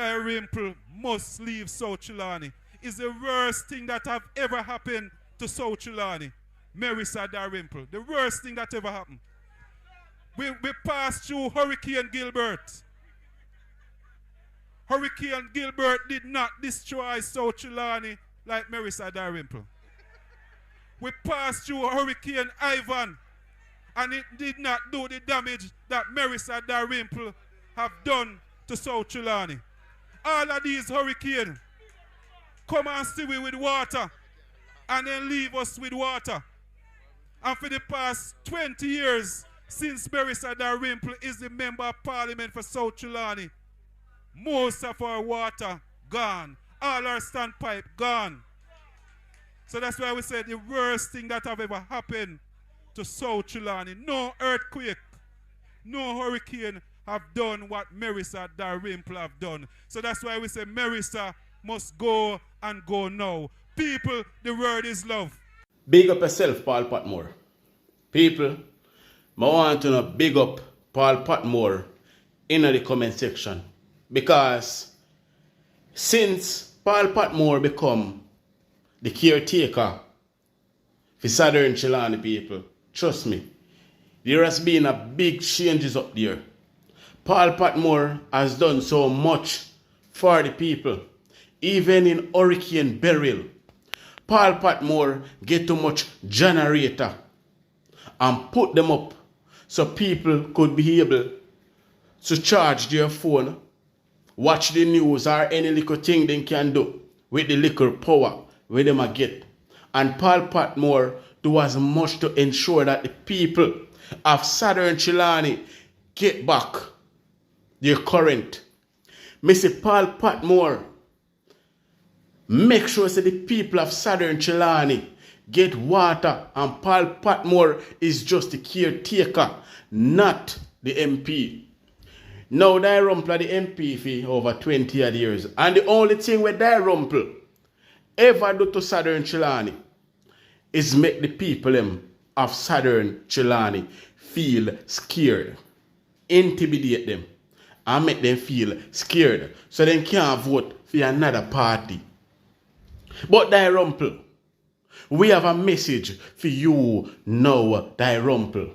Dalrymple must leave South Trelawney. It's the worst thing that have ever happened to South Trelawney. Marisa Dalrymple. The worst thing that ever happened. We passed through Hurricane Gilbert. Hurricane Gilbert did not destroy South Trelawney like Marisa Dalrymple. We passed through Hurricane Ivan, and it did not do the damage that Marisa Dalrymple have done to South Trelawney. All of these hurricanes come and see we with water and then leave us with water. And for the past 20 years, since Marisa Dalrymple is the member of parliament for South Trelawney, most of our water gone. All our standpipe gone. So that's why we say the worst thing that have ever happened to South Trelawney. No earthquake, no hurricane have done what Marisa Dalrymple have done. So that's why we say Marisa must go and go now. People, the word is love. Big up yourself, Paul Patmore. People, I want to know big up Paul Patmore in the comment section. Because since Paul Patmore become the caretaker for Southern Trelawney people, trust me, there has been a big changes up there. Paul Patmore has done so much for the people. Even in Hurricane Beryl, Paul Patmore get too much generator and put them up so people could be able to charge their phone, watch the news or any little thing they can do with the little power where them get. And Paul Patmore do as much to ensure that the people of Southern Trelawney get back their current. Mr. Paul Patmore make sure that the people of Southern Trelawney get water, and Paul Patmore is just the caretaker, not the MP. Now Dalrymple the MP for over 20 odd years. And the only thing with Dalrymple ever do to Southern Trelawney is make the people of Southern Trelawney feel scared. Intimidate them and make them feel scared so they can't vote for another party. But Dalrymple, we have a message for you now, Dalrymple.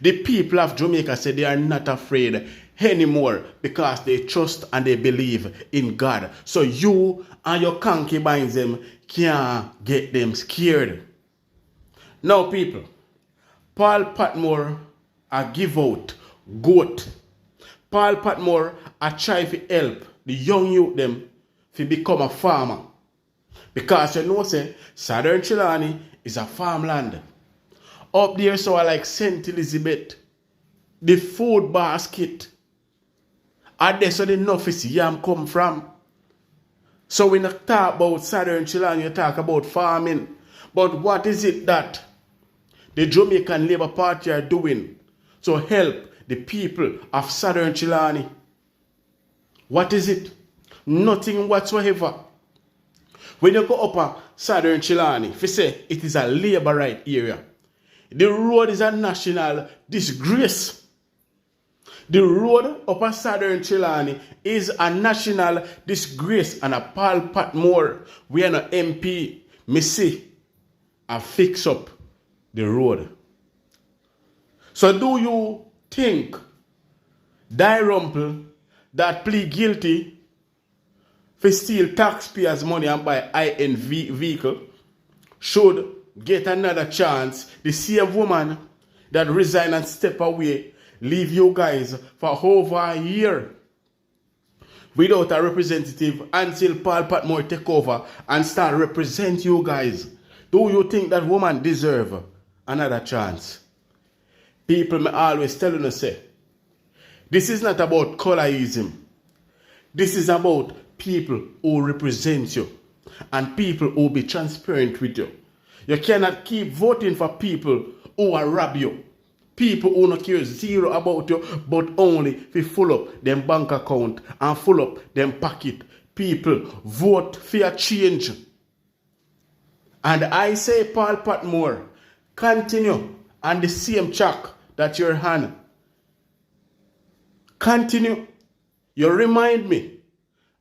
The people of Jamaica say they are not afraid anymore because they trust and they believe in God. So you and your concubines them can't get them scared. Now people, Paul Patmore a give out goat. Paul Patmore a try to help the young youth them to become a farmer. Because you know say Southern Trelawney is a farmland. Up there so like St. Elizabeth, the food basket. And that's where the novice yam come from. So when you talk about Southern Trelawney, you talk about farming. But what is it that the Jamaican Labour Party are doing to help the people of Southern Trelawney? What is it? Nothing whatsoever. When you go up a Southern Trelawney, if you say it is a Labourite area, the road is a national disgrace. The road up a Southern Trelawney is a national disgrace, and a Paul Patmore, we are an MP, me see, and fix up the road. So do you think Dalrymple that plead guilty for steal taxpayers' money and buy high-end vehicle should get another chance? The same woman that resign and step away, leave you guys for over a year without a representative until Paul Patmore take over and start represent you guys. Do you think that woman deserve another chance? People may always tell you, say, this is not about colorism. This is about people who represent you and people who be transparent with you. You cannot keep voting for people who are rob you. People who don't care zero about you, but only if full up them bank account and full up them pocket. People vote for a change. And I say, Paul Patmore, continue on the same track that you're on. Continue. You remind me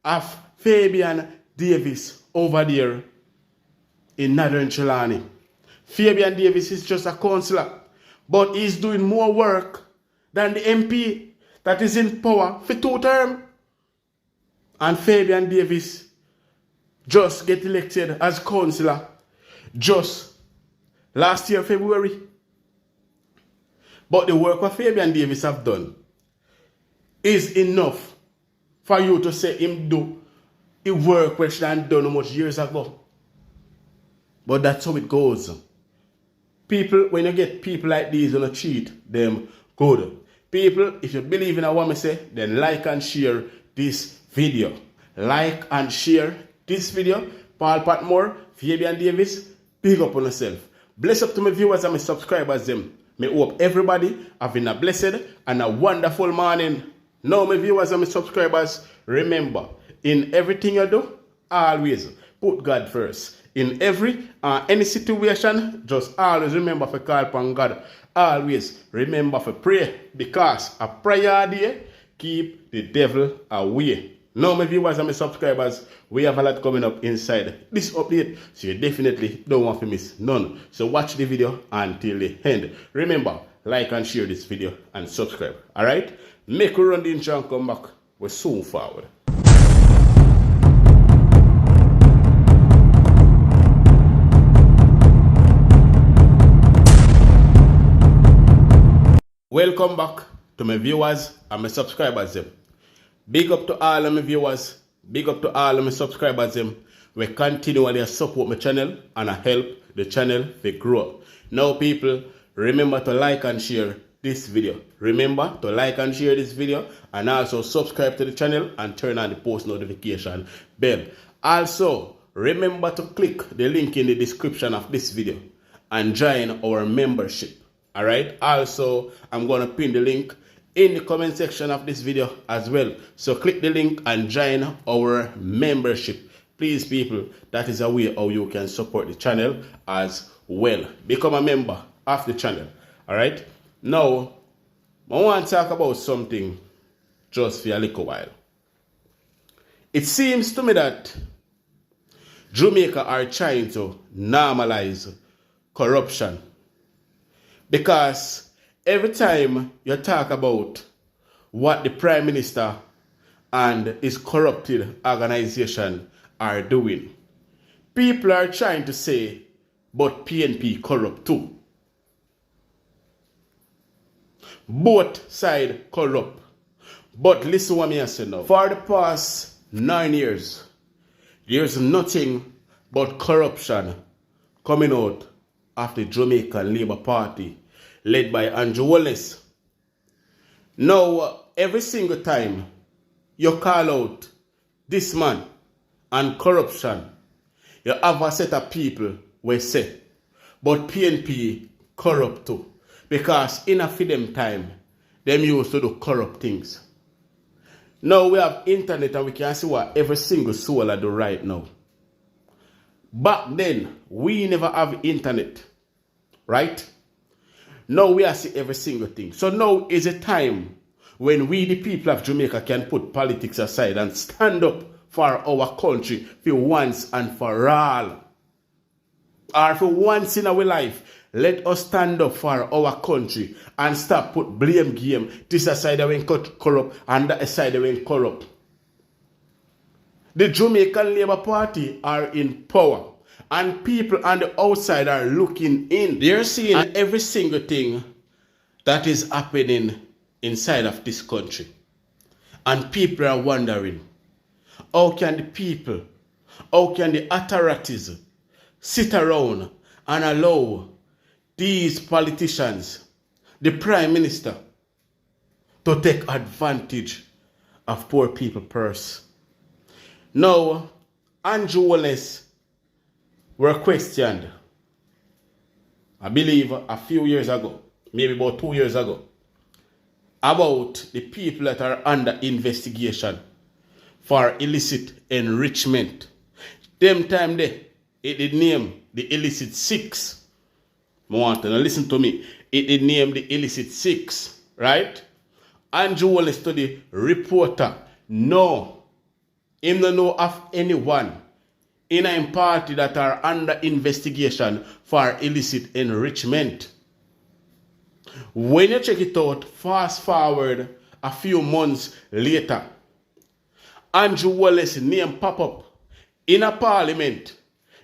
of Fabian Davis over there in Northern Trelawney. Fabian Davis is just a councillor, but he's doing more work than the MP that is in power for 2 terms. And Fabian Davis just get elected as councillor just last year, February. But the work what Fabian Davis have done is enough for you to say him do the work which he done much years ago. But that's how it goes. People, when you get people like these, you don't treat them good. People, if you believe in what I say, then like and share this video. Like and share this video. Paul Patmore, Fabian Davis, big up on yourself. Bless up to my viewers and my subscribers them. May hope everybody having a blessed and a wonderful morning. Now my viewers and my subscribers, remember, in everything you do, always put God first. In any situation, just always remember to call upon God. Always remember to pray, because a prayer day keep the devil away. Now my viewers and my subscribers, we have a lot coming up inside this update, so you definitely don't want to miss none. So watch the video until the end. Remember, like and share this video and subscribe. Alright? Make we run the intro and come back. We're soon forward. Welcome back to my viewers and my subscribers them. Big up to all of my viewers, big up to all of my subscribers them. We continually support my channel and I help the channel to grow. Now people, remember to like and share this video. Remember to like and share this video and also subscribe to the channel and turn on the post notification bell. Also, remember to click the link in the description of this video and join our membership. Alright, also I'm going to pin the link in the comment section of this video as well. So click the link and join our membership. Please people, that is a way how you can support the channel as well. Become a member of the channel. Alright, now I want to talk about something just for a little while. It seems to me that Jamaica are trying to normalize corruption. Because every time you talk about what the Prime Minister and his corrupted organization are doing, people are trying to say, but PNP corrupt too. Both sides corrupt. But listen what me I say now. For the past 9 years, there's nothing but corruption coming out of the Jamaican Labour Party led by Holness. Now, every single time you call out this man and corruption, you have a set of people who say, but PNP corrupt too. Because in a them time, them used to do corrupt things. Now we have internet and we can see what every single soul do right now. Back then, we never have internet. Right? Now we are see every single thing. So now is a time when we the people of Jamaica can put politics aside and stand up for our country for once and for all. Or for once in our life, let us stand up for our country and stop put blame game. This side when corrupt and that side when corrupt. The Jamaican Labour Party are in power. And people on the outside are looking in. They're seeing every single thing that is happening inside of this country. And people are wondering, how can the people, how can the authorities sit around and allow these politicians, the Prime Minister, to take advantage of poor people's purse? Now, Holness were questioned, I believe a few years ago, maybe about 2 years ago, about the people that are under investigation for illicit enrichment. Them time there, it did name the illicit 6. I want to listen to me. It did name the illicit 6, right? Holness to the reporter, no, him no know of anyone in a party that are under investigation for illicit enrichment. When you check it out, fast forward a few months later, Andrew Wallace's name pop up in a parliament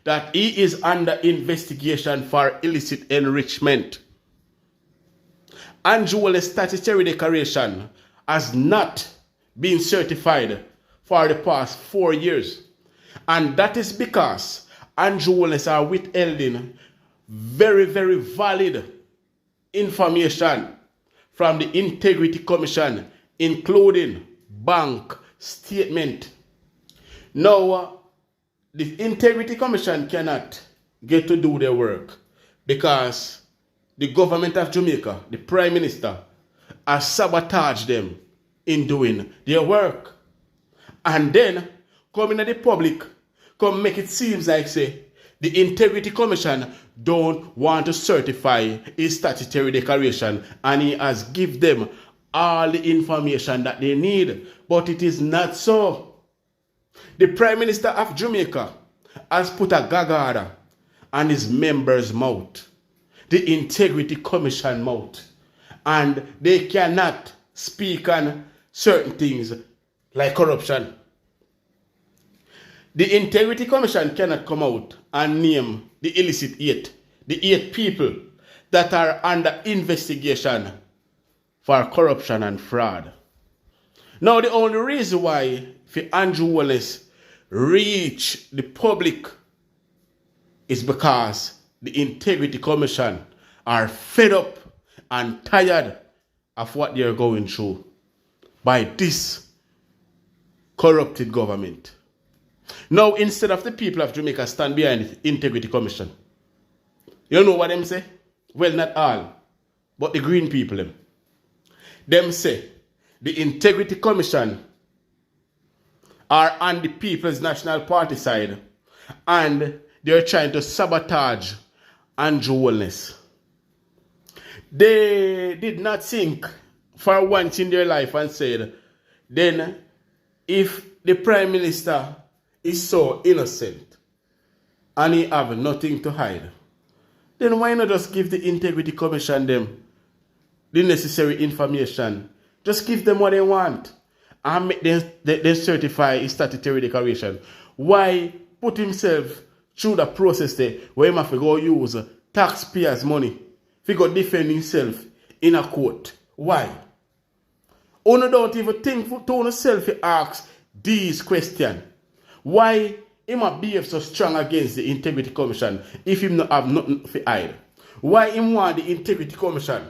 that he is under investigation for illicit enrichment. Andrew Wallace's statutory declaration has not been certified for the past 4 years. And that is because Andrew Wallace are withholding very, very valid information from the Integrity Commission, including bank statement. Now, the Integrity Commission cannot get to do their work because the government of Jamaica, the Prime Minister, has sabotaged them in doing their work. And then, coming to the public, come make it seem like, say, the Integrity Commission don't want to certify his statutory declaration and he has given them all the information that they need. But it is not so. The Prime Minister of Jamaica has put a gag order on his members' mouth, the Integrity Commission mouth, and they cannot speak on certain things like corruption. The Integrity Commission cannot come out and name the illicit the 8 people that are under investigation for corruption and fraud. Now, the only reason why for Andrew Wallace reach the public is because the Integrity Commission are fed up and tired of what they are going through by this corrupted government. Now, instead of the people of Jamaica stand behind the Integrity Commission, you know what them say? Well, not all, but the green people them say the Integrity Commission are on the People's National Party side and they're trying to sabotage Andrew Holness. They did not think for once in their life and said, then if the Prime Minister is so innocent and he have nothing to hide, then why not just give the Integrity Commission them the necessary information? Just give them what they want and make them certify his statutory declaration. Why put himself through the process there where he have to go use taxpayers' money if he go defend himself in a court? Why? You don't even think to yourself to ask these questions. Why him a behave so strong against the Integrity Commission if him not have nothing to hide? Why him want the Integrity Commission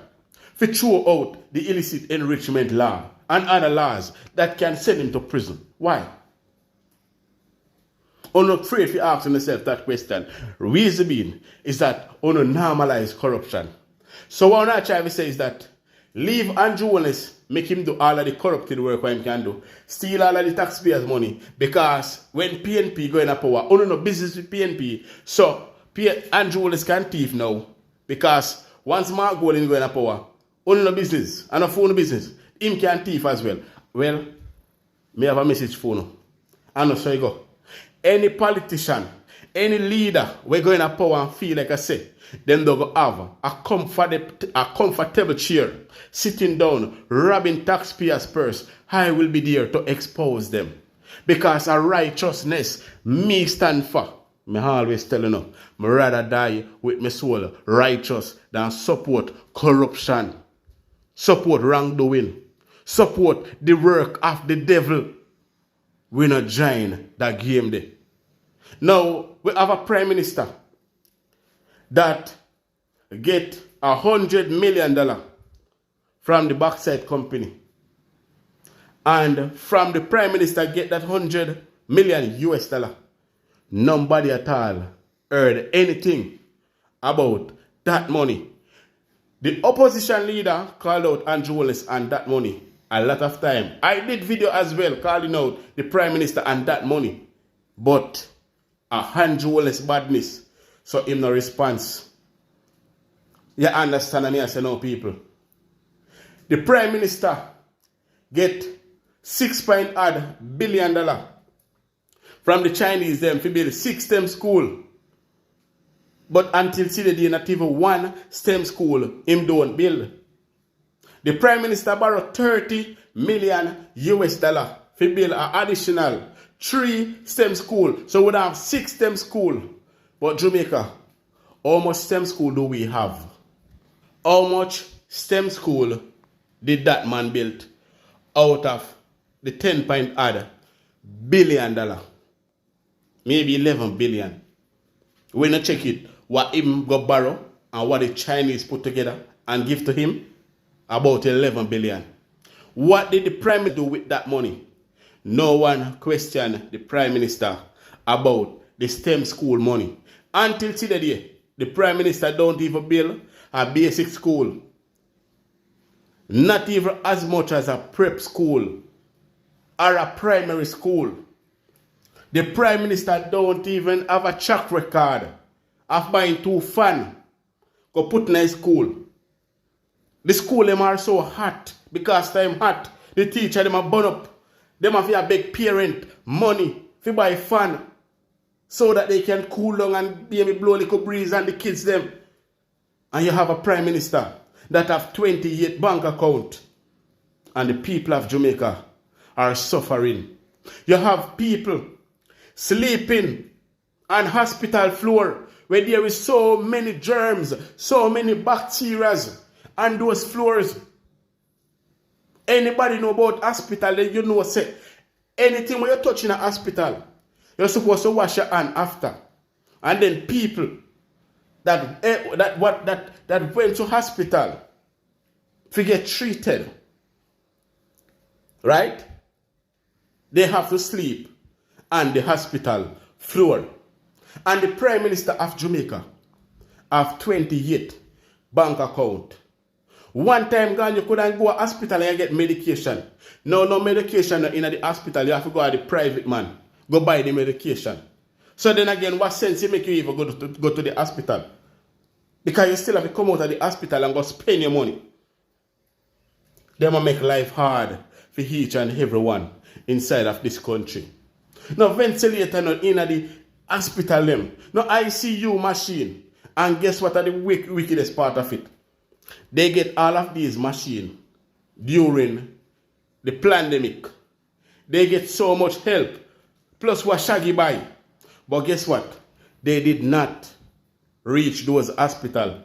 to throw out the illicit enrichment law and other laws that can send him to prison? Why? I'm not afraid to ask yourself that question. Reason being is that you normalize corruption. So what I'm trying to say is that leave Andrew Holness, make him do all of the corrupted work what he can do, steal all of the taxpayers' money, because when PNP go in a power, you no business with PNP. So Andrew Holness can thief now, because once Mark Golding go in a power, you no business, and a phone business, him can thief as well. Well, me have a message for you. And so you go. Any politician, any leader we go in a power and feel like I say, then they'll go have a comfortable chair, sitting down, robbing taxpayers' purse. I will be there to expose them. Because a righteousness me stand for. Me always tell you no, me rather die with my soul righteous than support corruption, support wrongdoing, support the work of the devil. We not join that game there. Now, we have a Prime Minister that get $100 million from the backside company. And from the Prime Minister get that $100 million US. Nobody at all heard anything about that money. The opposition leader called out Andrew Holness and that money a lot of time. I did video as well calling out the Prime Minister and that money. But Andrew Holness badness. So him no response. You understand me? I say no, people. The Prime Minister get $6 billion from the Chinese them to build 6 STEM school. But until today, not even 1 STEM school him don't build. The Prime Minister borrowed $30 million to build an additional 3 STEM school. So we have 6 STEM school. But Jamaica, how much STEM school do we have? How much STEM school did that man build out of the 10 billion? Maybe 11 billion. When you check it, what him got borrow and what the Chinese put together and give to him, about 11 billion. What did the Prime Minister do with that money? No one questioned the Prime Minister about the STEM school money. Until today, the Prime Minister don't even build a basic school. Not even as much as a prep school or a primary school. The Prime Minister don't even have a track record of buying 2 fans go put in a school. The school them are so hot because time hot. The teacher them are burn up. Them have a big parent money to buy fan so that they can cool down and baby blow a little breeze and the kids them. And you have a Prime Minister that have 28 bank account and the people of Jamaica are suffering. You have people sleeping on hospital floor where there is so many germs, so many bacteria on those floors. Anybody know about hospital, then you know say anything when you touch in a hospital, you're supposed to wash your hand after. And then people that went to hospital to get treated, right? They have to sleep on the hospital floor. And the Prime Minister of Jamaica have 28 bank account. One time gone, you couldn't go to hospital and get medication. No medication in the hospital. You have to go to the private man. Go buy the medication. So then again, what sense it make you even go to the hospital? Because you still have to come out of the hospital and go spend your money. They will make life hard for each and everyone inside of this country. No ventilator no in the hospital them. No ICU machine. And guess what are the wickedest part of it? They get all of these machines during the pandemic. They get so much help. Plus what shaggy buy. But guess what? They did not reach those hospitals.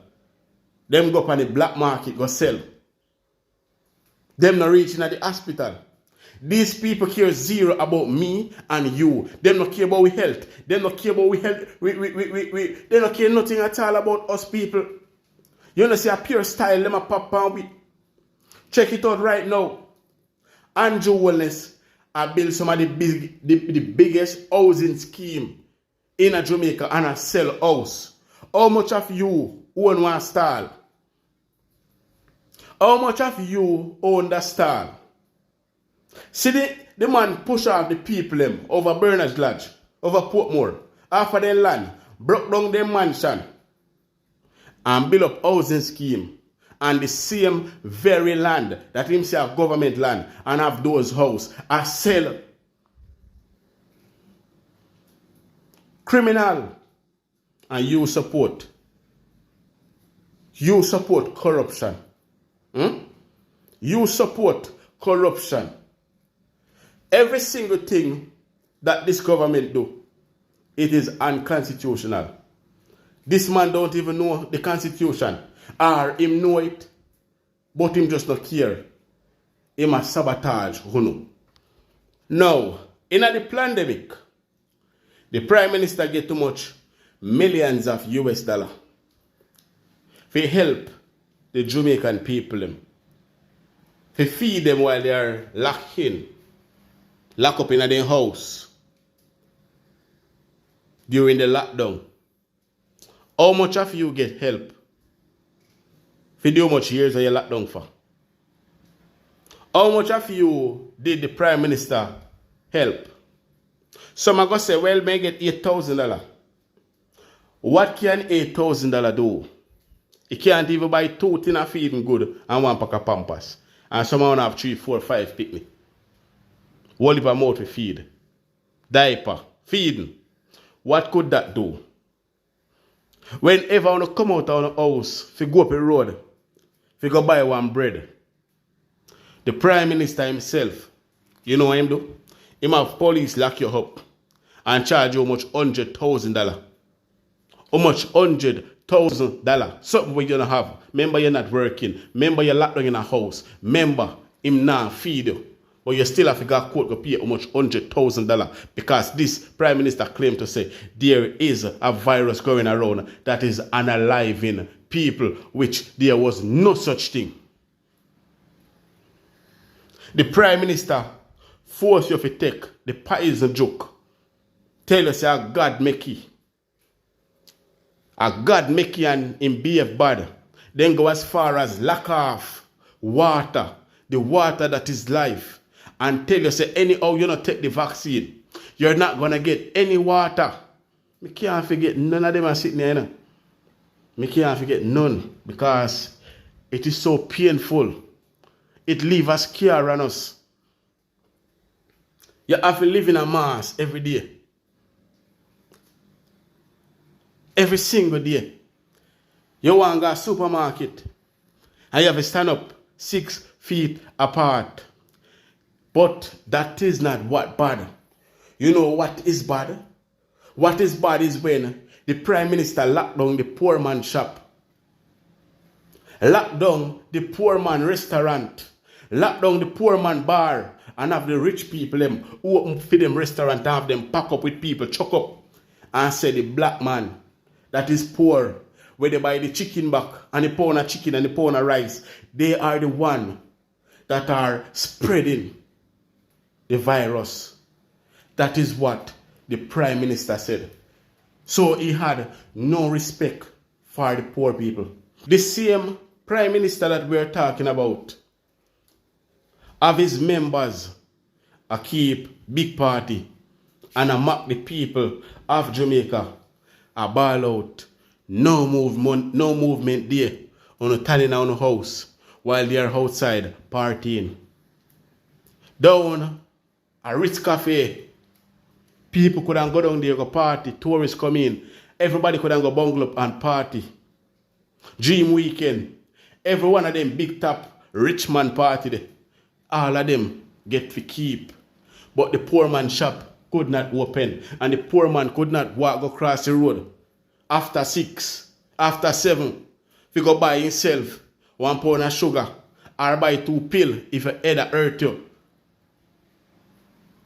Them go up on the black market, go sell. Them not reaching at the hospital. These people care zero about me and you. Them not care about we health. Them not care about we health. They not care nothing at all about us people. You know see a pure style them a pop on with. Check it out right now. Andrew Holness I build some of the biggest housing scheme in a Jamaica and a sell house. How much of you own one stall? How much of you own the stall? See the man push off the people them over Berners Lodge, over Patmore, after their land, broke down their mansion, and build up housing scheme. And the same very land that himself government land and have those houses are sell. Criminal. And you support. You support corruption. You support corruption. Every single thing that this government do, it is unconstitutional. This man don't even know the constitution. Or him know it, but him just not care. Him a sabotage, you know. Now, in the pandemic, the Prime Minister get too much millions of US dollars to help the Jamaican people them. To feed them while they are locked up in their house during the lockdown. How much of you get help? For how much years are you locked down for? How much of you did the Prime Minister help? Some are going to say, well, may get $8,000. What can $8,000 do? It can't even buy 2 tins of feeding good and 1 pack of Pampers. And some are have 3, 4, 5 picnic. Whole heap of mouth to feed. Diaper, feeding. What could that do? Whenever I want to come out of the house, if you go up the road, if you go buy one bread, the Prime Minister himself, you know what him do? Him have police lock you up and charge you how much $100,000. How much $100,000? Something where you don't have. Remember you're not working. Remember you're locked down in a house. Remember him not feed you. But you still have to go court to pay how much $100,000 because this Prime Minister claimed to say there is a virus going around that is unaliving people, which there was no such thing. The Prime Minister force you to take the poison joke. Tell us a God make you. A God make you and him behave bad. Then go as far as lack of water. The water that is life. And tell you say anyhow you not take the vaccine. You're not going to get any water. Me can't forget none of them are sitting there. Me can't forget none. Because it is so painful. It leaves a scar on us. You have to live in a mass every day. Every single day. You want to go to a supermarket. And you have to stand up 6 feet apart. But that is not what bad. You know what is bad? What is bad is when the Prime Minister locked down the poor man shop. Locked down the poor man restaurant. Lock down the poor man bar and have the rich people them open for them restaurant and have them pack up with people, chuck up and say the black man that is poor, where they buy the chicken back and the pound of chicken and the pound of rice, they are the one that are spreading the virus. That is what the Prime Minister said. So he had no respect for the poor people. The same Prime Minister that we are talking about of his members a keep big party and a mock the people of Jamaica a ball out. No movement there on a tanning on the house while they are outside partying. Down a Ritz Cafe, people couldn't go down there go party, tourists come in, everybody couldn't go bungle up and party. Dream Weekend, every one of them big top rich man party there. All of them get to keep. But the poor man shop could not open. And the poor man could not walk across the road. After 6, after 7, if you go buy himself 1 pound of sugar or buy 2 pills if your head hurt you.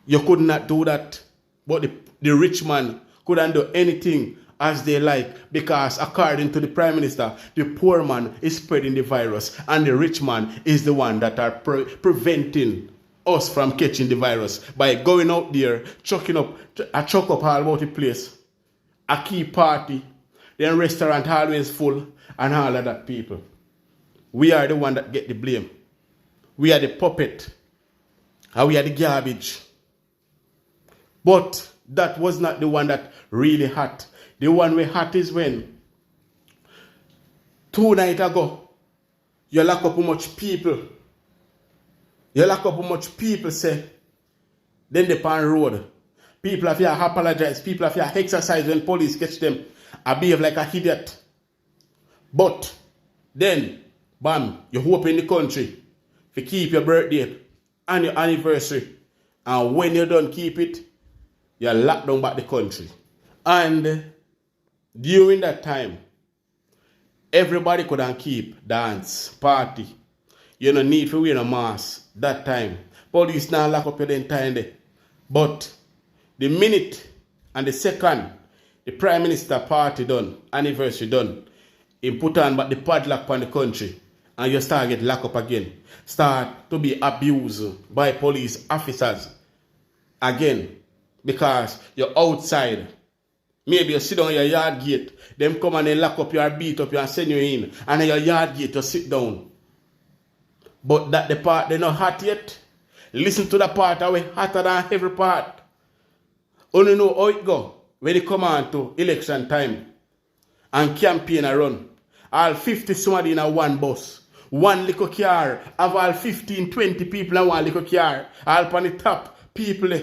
You could not do that. But the rich man couldn't do anything as they like, because according to the Prime Minister, the poor man is spreading the virus and the rich man is the one that are preventing us from catching the virus by going out there, chuck up all about the place, a key party, then restaurant always full and all of that people. We are the one that get the blame. We are the puppet and we are the garbage. But that was not the one that really hot. The one we hot is when 2 nights ago, you lock up how much people. You lock up how much people say. Then they pan road. People have to apologize. People have to exercise when police catch them. I behave like a idiot. But then, bam, you hope in the country to keep your birthday and your anniversary. And when you don't keep it, you lock down back the country. And during that time, everybody couldn't keep dance, party. You don't need to wear a mask that time. Police now lock up your entire day. But the minute and the second the Prime Minister party done, anniversary done, he put on back the padlock on the country and you start get locked up again. Start to be abused by police officers again because you're outside. Maybe you sit down your yard gate, them come and they lock up your beat up you and send you in, and in your yard gate you sit down. But that the part they're not hot yet. Listen to the part that way hotter than every part. Only know how it go when they come on to election time and campaign a run. All 50 somebody in a one bus. One little car. Have all 15, 20 people in one little car. All on the top people.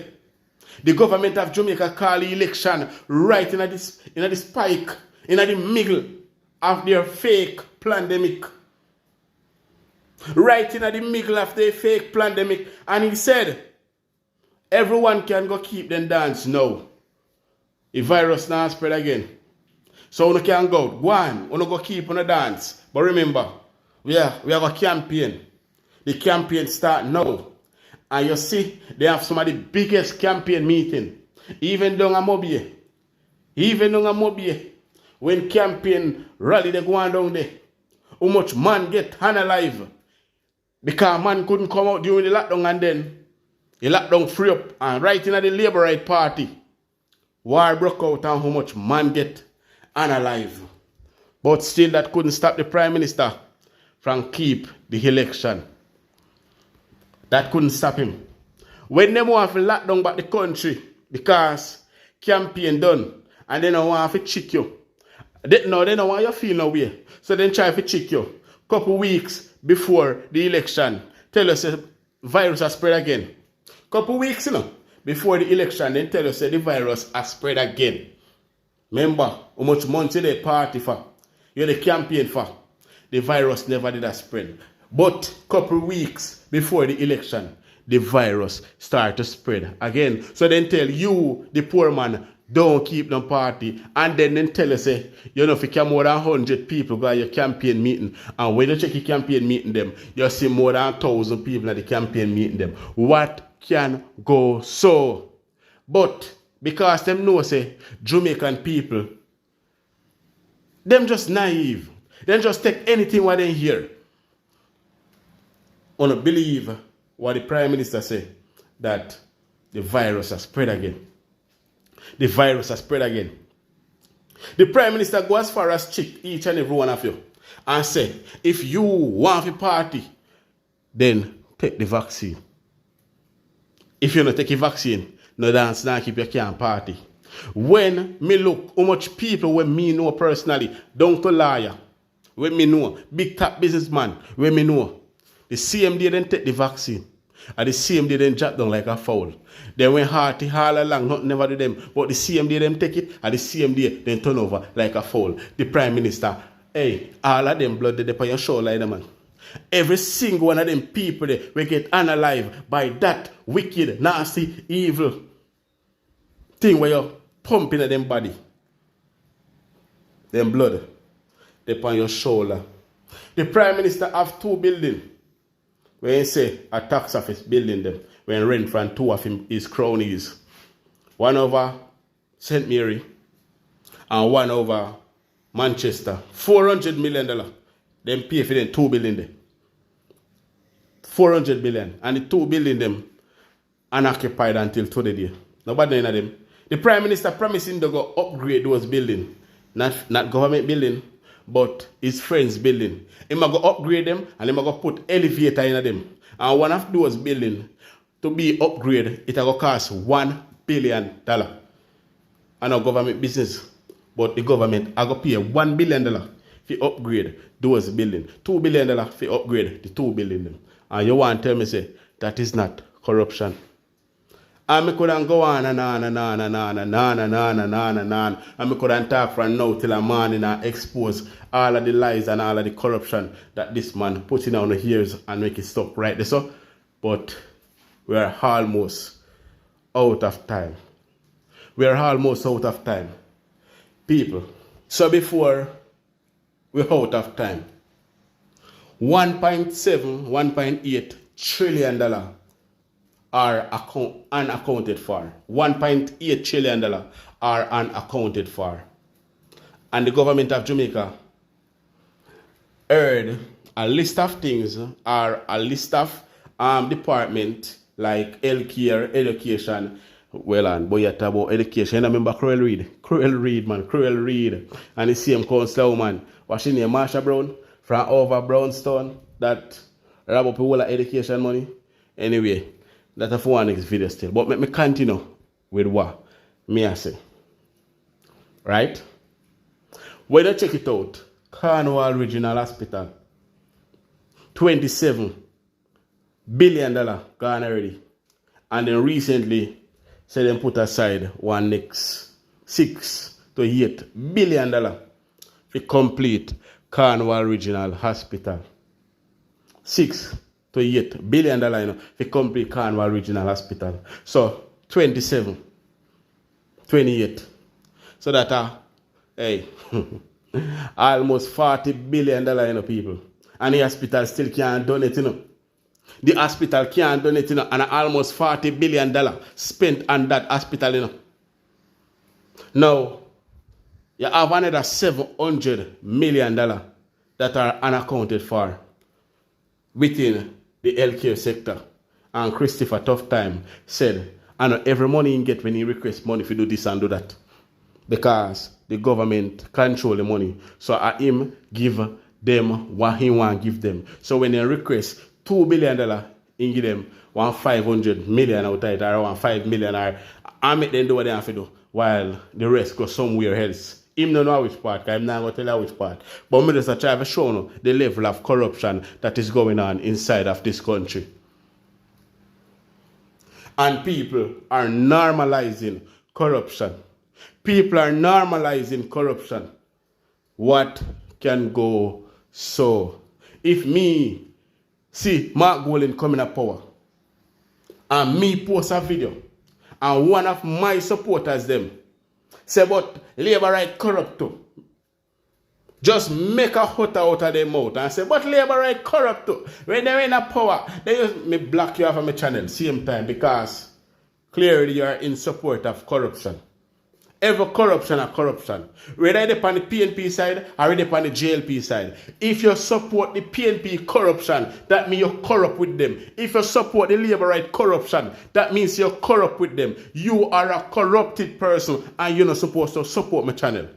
The government of Jamaica called the election right in the spike, in the middle of their fake pandemic. Right in the middle of their fake pandemic. And he said, everyone can go keep them dance now. The virus now spread again. So you can go on, you go keep on the dance. But remember, we have a campaign. The campaign start now. And you see, they have some of the biggest campaign meeting. Even down a Mobile. When campaign rally, they go on down there. How much man get unalive? Because man couldn't come out during the lockdown and then the lockdown free up. And right in the Labourite party, war broke out and how much man get unalive. But still that couldn't stop the Prime Minister from keep the election. That couldn't stop him. When they want to lock down back the country because campaign done and they don't want to check you. They don't want you to feel no way. So they try to check you. Couple weeks before the election, tell us the virus has spread again. Couple weeks before the election, then tell us the virus has spread again. Remember how much money they party for? You're the campaign for. The virus never did a spread. But couple weeks before the election, the virus started to spread again. So then tell you, the poor man, don't keep no party. And then tell us, you know, if you can more than 100 people go to your campaign meeting, and when you check your campaign meeting them, you see more than 1,000 people at the campaign meeting them. What can go so? But because them know, say, Jamaican people, them just naive. They just take anything what they hear. Want to believe what the Prime Minister said, that the virus has spread again. The virus has spread again. The Prime Minister go as far as check each and every one of you and say, if you want to party, then take the vaccine. If you don't take the vaccine, no dance, now keep your can party. When me look how much people when me know personally, down to lawyer, when me know, big top businessman, when me know, the same day then take the vaccine. And the same day then drop down like a fowl. Then when hearty all along, not never do them. But the same day them take it, and the same day then turn over like a fowl. The Prime Minister, hey, all of them blood they on your shoulder like that, man. Every single one of them people they will get unalive by that wicked, nasty, evil thing where you're pumping at them body. Them blood they on your shoulder. The Prime Minister have 2 buildings. When he say a tax office building them, when rent from 2 of his cronies. One over St. Mary and one over Manchester. $400 million. Them pay for them 2 building there. 400 billion. And the 2 building them unoccupied until today. Nobody in them. The Prime Minister promising to go upgrade those buildings. Not government building, but his friends' building. He might go upgrade them and he might go put elevator in them. And one of those buildings to be upgraded, it will cost $1 billion. I know government business, but the government I go pay $1 billion for upgrade those buildings. $2 billion for upgrade the 2 buildings. And you want to tell me say that is not corruption? And I couldn't go on and on and on and on and on and on and on and on. And I couldn't talk from now till a morning and expose all of the lies and all of the corruption that this man putting on the ears and make it stop right there. So, but we are almost out of time. We are almost out of time. People. So before we're out of time, $1.7, $1.8 trillion are unaccounted for. $1.8 trillion are unaccounted for. And the government of Jamaica heard a list of things, or a list of departments like healthcare, education. Well, and boy, you talk about education. I remember Cruel Reed. And the same council woman, what's her name, Marsha Brown, from over Brownstone, that rob up all the education money. Anyway, that's for one next video still. But let me continue with what me I say. Right? When you check it out, Cornwall Regional Hospital, $27 billion gone already. And then recently, say them put aside one next $6 to $8 billion to complete Cornwall Regional Hospital. $6 to $8 billion, you know, to complete Cornwall Regional Hospital. So 27, 28. So that hey, almost $40 billion, you know, people. And the hospital still can't donate, you know. The hospital can't donate, you know, and almost $40 billion spent on that hospital, you know. Now, you have another $700 million that are unaccounted for within the healthcare sector. And Christopher Tough Time said, I know every money he get when he requests money to do this and do that. Because the government control the money. So I him give them what he want to give them. So when they request $2 billion, he give them 500 million out of it, or 5 million, or I make them do what they have to do, while the rest go somewhere else. Him don't know which part, because I'm not going to tell you which part. But me just try to show you the level of corruption that is going on inside of this country. And people are normalizing corruption. People are normalizing corruption. What can go so? If me see Mark Golding coming up power, and me post a video, and one of my supporters them say, but Labourite corrupt too. Just make a hot out of their mouth and say, but Labourite corrupt too. When they're in a power, they just me block you off of my channel same time, because clearly you are in support of corruption. Every corruption is corruption. Whether they're on the PNP side or they're on the JLP side. If you support the PNP corruption, that means you're corrupt with them. If you support the Labourite corruption, that means you're corrupt with them. You are a corrupted person and you're not supposed to support my channel.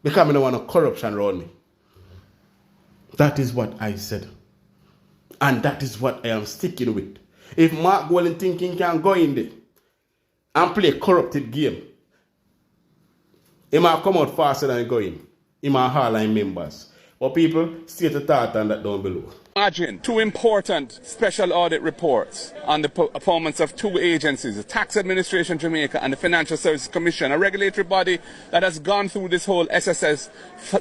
Because I don't want a corruption around me. That is what I said. And that is what I am sticking with. If Mark Golding thinking can go in there and play a corrupted game, he might come out faster than going. He might haul in members. But people, state the thought on that down below. Imagine two important special audit reports on the performance of two agencies, the Tax Administration Jamaica and the Financial Services Commission, a regulatory body that has gone through this whole SSS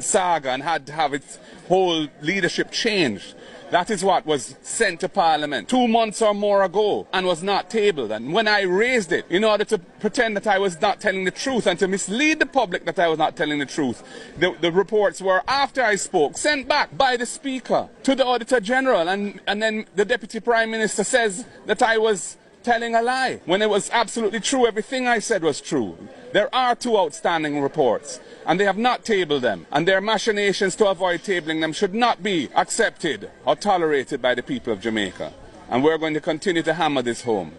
saga and had to have its whole leadership changed. That is what was sent to Parliament 2 months or more ago and was not tabled. And when I raised it, in order to pretend that I was not telling the truth and to mislead the public that I was not telling the truth, the reports were, after I spoke, sent back by the Speaker to the Auditor General. And then the Deputy Prime Minister says that I was telling a lie, when it was absolutely true. Everything I said was true. There are two outstanding reports, and they have not tabled them, and their machinations to avoid tabling them should not be accepted or tolerated by the people of Jamaica. And we're going to continue to hammer this home.